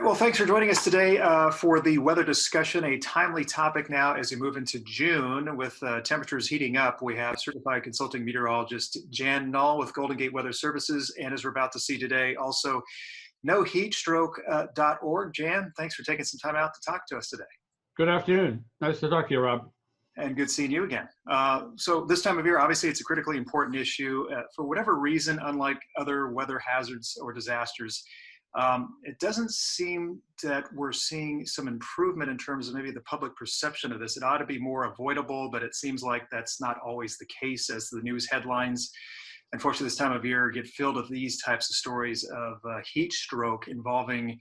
right, well, thanks for joining us today for the weather discussion, a timely topic now as we move into June with temperatures heating up. We have Certified Consulting Meteorologist Jan Null with Golden Gate Weather Services, and as we're about to see today, also noheatstroke.org. Jan, thanks for taking some time out to talk to us today. Good afternoon. Nice to talk to you, Rob. And good seeing you again. So this time of year, obviously, it's a critically important issue. For whatever reason, unlike other weather hazards or disasters, it doesn't seem that we're seeing some improvement in terms of maybe the public perception of this. It ought to be more avoidable, but it seems like that's not always the case as the news headlines, unfortunately, this time of year get filled with these types of stories of heat stroke involving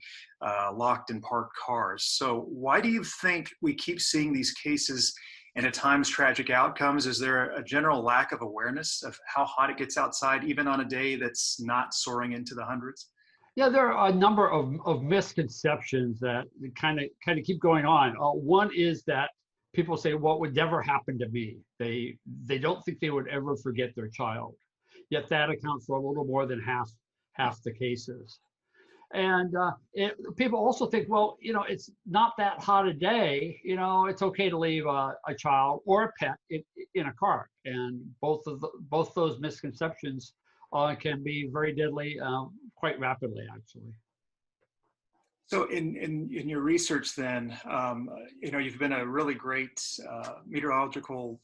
locked and parked cars. So why do you think we keep seeing these cases and at times tragic outcomes? Is there a general lack of awareness of how hot it gets outside, even on a day that's not soaring into the hundreds? Yeah, there are a number of misconceptions that kind of keep going on. One is that people say, "What would never happen to me?" They don't think they would ever forget their child. Yet that accounts for a little more than half the cases. And people also think, well, it's not that hot a day. It's okay to leave a child or a pet in a car. And both those misconceptions can be very deadly quite rapidly, actually. So in your research then, you've been a really great meteorological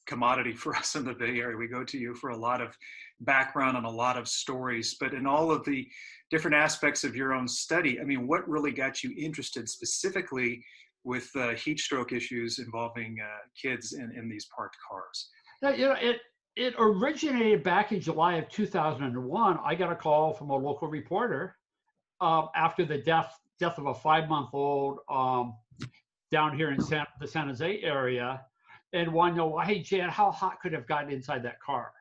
commodity for us in the Bay Area. We go to you for a lot of background and a lot of stories, but in all of the different aspects of your own study, I mean, what really got you interested specifically with heat stroke issues involving kids in these parked cars? It originated back in July of 2001. I got a call from a local reporter after the death of a 5-month-old down here in the San Jose area, and wanted to know, well, hey, Jan, how hot could have gotten inside that car?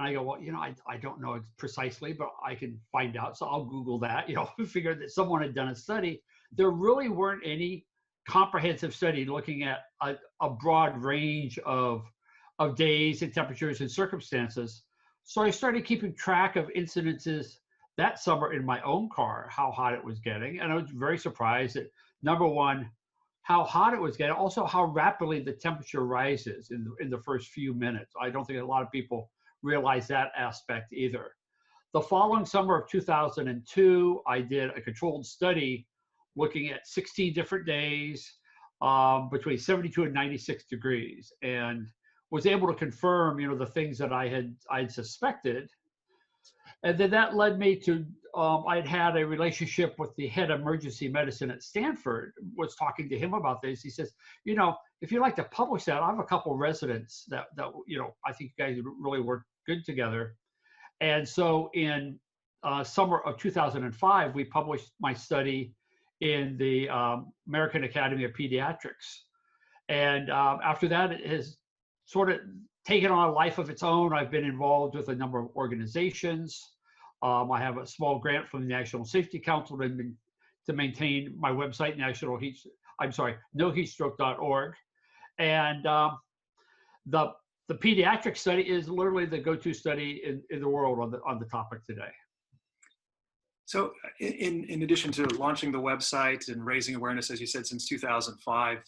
And I go, well, I don't know precisely, but I can find out. So I'll Google that, figured that someone had done a study. There really weren't any comprehensive study looking at a broad range of days and temperatures and circumstances. So I started keeping track of incidences that summer in my own car, how hot it was getting. And I was very surprised at, number one, how hot it was getting, also how rapidly the temperature rises in the first few minutes. I don't think a lot of people realize that aspect either. The following summer of 2002, I did a controlled study looking at 16 different days between 72 and 96 degrees, and was able to confirm, the things that I'd suspected. And then that led me to, I'd had a relationship with the head of emergency medicine at Stanford, was talking to him about this. He says, if you'd like to publish that, I have a couple of residents that I think you guys really work good together. And so in summer of 2005, we published my study in the American Academy of Pediatrics. And after that, it has sort of taken on a life of its own. I've been involved with a number of organizations. I have a small grant from the National Safety Council to maintain my website, noheatstroke.org. And the pediatric study is literally the go-to study in the world on the topic today. So in addition to launching the website and raising awareness, as you said, since 2005,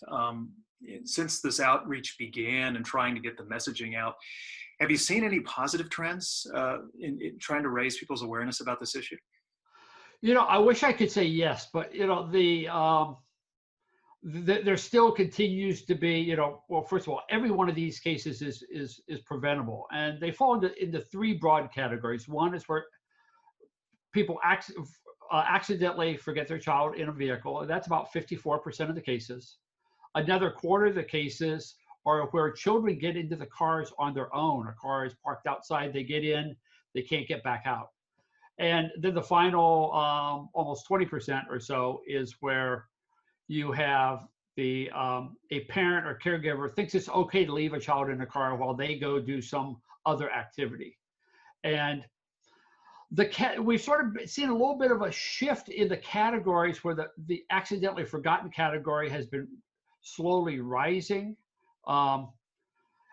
since this outreach began and trying to get the messaging out, have you seen any positive trends in trying to raise people's awareness about this issue? I wish I could say yes, but there still continues to be, well, first of all, every one of these cases is preventable, and they fall into three broad categories. One is where people accidentally forget their child in a vehicle, and that's about 54% of the cases. Another quarter of the cases are where children get into the cars on their own. A car is parked outside, they get in, they can't get back out. And then the final almost 20% or so is where you have a parent or caregiver thinks it's okay to leave a child in a car while they go do some other activity. And we've sort of seen a little bit of a shift in the categories where the accidentally forgotten category has been slowly rising. And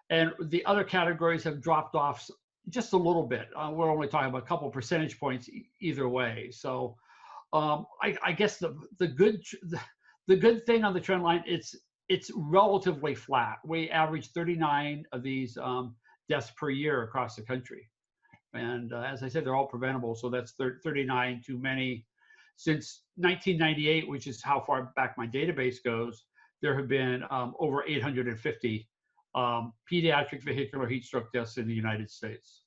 the other categories have dropped off just a little bit. We're only talking about a couple percentage points either way. So I guess the good thing on the trend line, it's relatively flat. We average 39 of these deaths per year across the country. And as I said, they're all preventable. So that's 39 too many. Since 1998, which is how far back my database goes, there have been over 850 pediatric vehicular heat stroke deaths in the United States.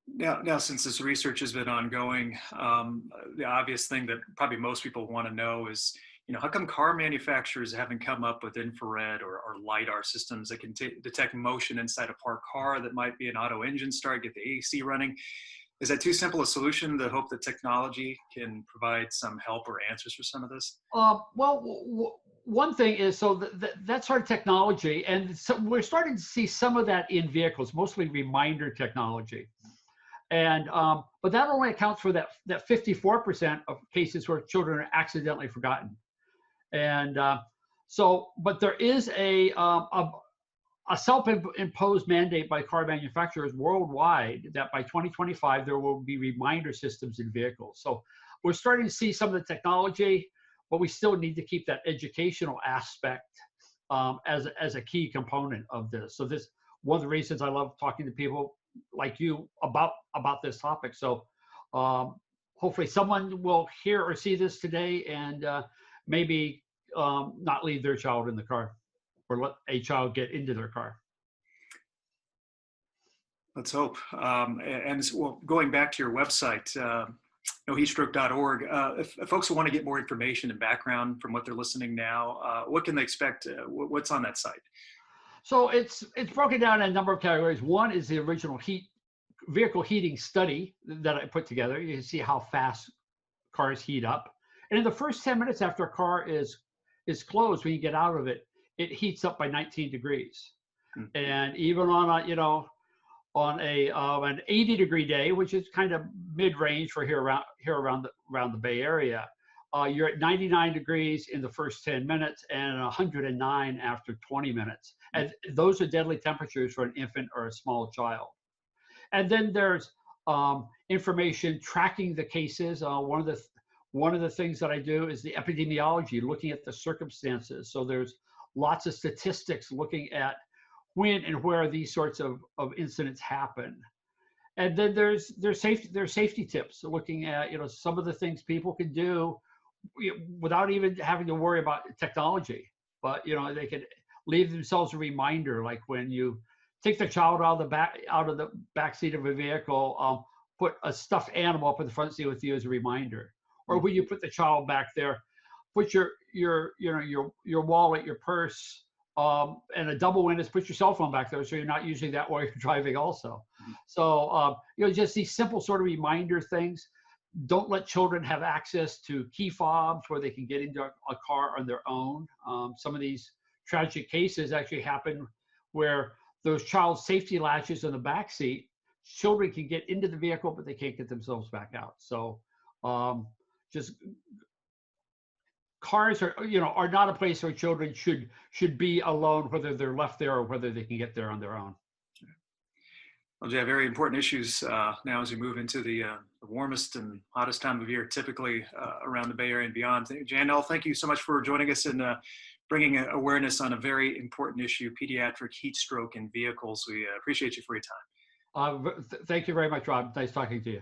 Now, since this research has been ongoing, the obvious thing that probably most people want to know is, how come car manufacturers haven't come up with infrared or LiDAR systems that can detect motion inside a parked car that might be an auto engine start, get the AC running? Is that too simple a solution to hope that technology can provide some help or answers for some of this? Well, one thing is, so that's our technology, and so we're starting to see some of that in vehicles, mostly reminder technology. And but that only accounts for that 54% of cases where children are accidentally forgotten. And but there is a self-imposed mandate by car manufacturers worldwide that by 2025 there will be reminder systems in vehicles. So we're starting to see some of the technology, but we still need to keep that educational aspect as a key component of this. So this one of the reasons I love talking to people like you about this topic. So hopefully someone will hear or see this today and maybe not leave their child in the car or let a child get into their car. Let's hope. And well, going back to your website, noheatstroke.org, if folks want to get more information and background from what they're listening now, what can they expect? What's on that site? So it's broken down in a number of categories. One is the original vehicle heating study that I put together. You can see how fast cars heat up. And in the first 10 minutes after a car is closed, when you get out of it, it heats up by 19 degrees. Mm-hmm. And even on an 80-degree day, which is kind of mid-range for here around the Bay Area, you're at 99 degrees in the first 10 minutes and 109 after 20 minutes. And those are deadly temperatures for an infant or a small child. And then there's information tracking the cases. One of the things that I do is the epidemiology, looking at the circumstances. So there's lots of statistics looking at when and where these sorts of incidents happen. And then there's safety tips, looking at some of the things people can do without even having to worry about technology. But they could leave themselves a reminder, like when you take the child out of the back seat of a vehicle, put a stuffed animal up in the front seat with you as a reminder. Or when you put the child back there, put your wallet, your purse, and a double window, put your cell phone back there so you're not using that while you're driving also. So just these simple sort of reminder things. Don't let children have access to key fobs where they can get into a car on their own. Some of these tragic cases actually happen where those child safety latches in the back seat, children can get into the vehicle, but they can't get themselves back out. So just cars are not a place where children should be alone, whether they're left there or whether they can get there on their own. Well, Jay, very important issues now as we move into the warmest and hottest time of year, typically around the Bay Area and beyond. Jan Null, thank you so much for joining us and bringing awareness on a very important issue, pediatric heat stroke in vehicles. We appreciate you for your time. Thank you very much, Rob. Nice talking to you.